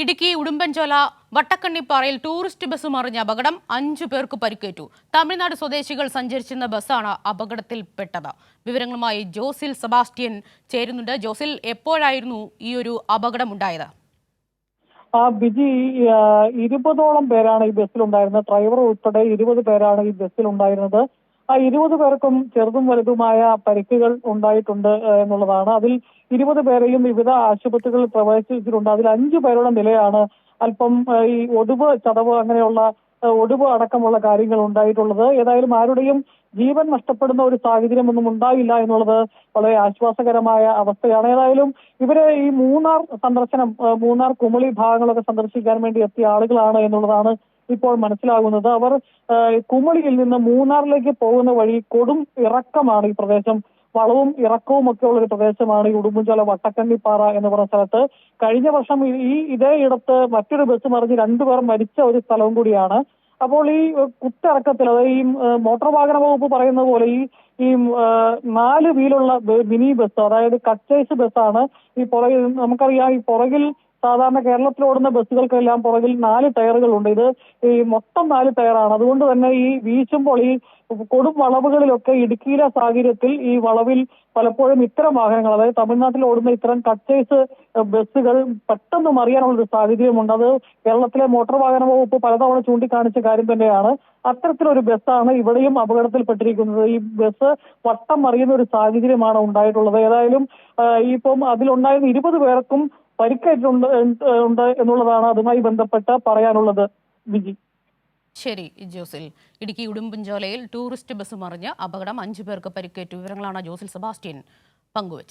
Idukki Udumbanchola വട്ടക്കണ്ണിപ്പാറയിൽ tourist bus മറിഞ്ഞ അപകടം 5 പേർക്ക് പരിക്കേറ്റു. തമിഴ്നാട് സ്വദേശികൾ സഞ്ചരിച്ചിരുന്ന ബസ്സാണ് അപകടത്തിൽപ്പെട്ടത്. വിവരങ്ങളുമായി ജോസിൽ സെബാസ്റ്റ്യൻ ചേരുന്നുണ്ട്. ജോസിൽ, എപ്പോഴായിരുന്നു ഈ ഒരു അപകടം ഉണ്ടായത്? ബിജി, 20ഓളം പേരാണ് ഈ ബസ്സിലുണ്ടായിരുന്നത്. ഡ്രൈവർ ഉൾപ്പെടെ 20 പേരാണ് ഈ ബസ്സിലുണ്ടായിരുന്നത്. 20 പേർക്കും ചെറുതും വലുതുമായ പരിക്കുകൾ ഉണ്ടായിട്ടുണ്ട് എന്നുള്ളതാണ്. അതിൽ 20 പേരെയും വിവിധ ആശുപത്രികളിൽ പ്രവേശിച്ചിട്ടുണ്ട്. അതിൽ 5 പേരുടെ നിലയാണ് അല്പം ഈ ഒടിവ്, ചതവ്, അങ്ങനെയുള്ള ഒടിവ് അടക്കമുള്ള കാര്യങ്ങൾ ഉണ്ടായിട്ടുള്ളത്. ഏതായാലും ആരുടെയും ജീവൻ നഷ്ടപ്പെടുന്ന ഒരു സാഹചര്യമൊന്നും ഉണ്ടായില്ല എന്നുള്ളത് വളരെ ആശ്വാസകരമായ അവസ്ഥയാണ്. ഏതായാലും ഇവര് ഈ മൂന്നാർ സന്ദർശനം, മൂന്നാർ കുമളി ഭാഗങ്ങളൊക്കെ സന്ദർശിക്കാൻ വേണ്ടി എത്തിയ ആളുകളാണ് എന്നുള്ളതാണ് ഇപ്പോൾ മനസ്സിലാകുന്നത്. അവർ കുമളിയിൽ നിന്ന് മൂന്നാറിലേക്ക് പോകുന്ന വഴി കൊടും ഇറക്കമാണ്. ഈ പ്രദേശം വളവും ഇറക്കവും ഒക്കെ ഉള്ള ഒരു പ്രദേശമാണ് ഈ ഉടുമ്പൻചോല വട്ടക്കണ്ണിപ്പാറ എന്ന് പറയുന്ന സ്ഥലത്ത്. കഴിഞ്ഞ വർഷം ഇതേ ഇടത്ത് മറ്റൊരു ബസ് മറിഞ്ഞ് 2 പേർ മരിച്ച ഒരു സ്ഥലവും കൂടിയാണ്. അപ്പോൾ ഈ കുത്തിറക്കത്തിൽ, അതായത് ഈ മോട്ടോർ വാഹന വകുപ്പ് പറയുന്ന പോലെ ഈ 4 വീലുള്ള മിനി ബസ്, അതായത് കച്ചേഴ്സ് ബസ്സാണ്. ഈ പുറകിൽ നമുക്കറിയാം, ഈ പുറകിൽ സാധാരണ കേരളത്തിൽ ഓടുന്ന ബസ്സുകൾക്കെല്ലാം പുറകിൽ 4 ടയറുകളുണ്ട്. ഇത് ഈ മൊത്തം 4 ടയറാണ്. അതുകൊണ്ട് തന്നെ ഈ വീശുമ്പോൾ ഈ കൊടും വളവുകളിലൊക്കെ ഇടുക്കിയിലെ സാഹചര്യത്തിൽ ഈ വളവിൽ പലപ്പോഴും ഇത്തരം വാഹനങ്ങൾ, അതായത് തമിഴ്നാട്ടിൽ ഓടുന്ന ഇത്തരം കച്ചേഴ്സ് ബസ്സുകൾ പെട്ടെന്ന് മറിയാനുള്ളൊരു സാഹചര്യമുണ്ട്. അത് കേരളത്തിലെ മോട്ടോർ വാഹന വകുപ്പ് പലതവണ ചൂണ്ടിക്കാണിച്ച കാര്യം തന്നെയാണ്. അത്തരത്തിലൊരു ബസ്സാണ് ഇവിടെയും അപകടത്തിൽപ്പെട്ടിരിക്കുന്നത്. ഈ ബസ് വട്ടം മറിയുന്ന ഒരു സാഹചര്യമാണ് ഉണ്ടായിട്ടുള്ളത്. ഏതായാലും ഇപ്പം അതിലുണ്ടായിരുന്ന 20 പേർക്കും പരിക്കേറ്റിട്ടുണ്ട് എന്നുള്ളതാണ് അതുമായി ബന്ധപ്പെട്ട് പറയാനുള്ളത്. വിജി. ശരി ജോസിൽ. ഇടുക്കി ഉടുമ്പൻചോലയിൽ ടൂറിസ്റ്റ് ബസ് മറിഞ്ഞ് അപകടം, 5 പേർക്ക് പരിക്കേറ്റു. വിവരങ്ങളാണ് ജോസിൽ സെബാസ്റ്റ്യൻ പങ്കുവച്ചത്.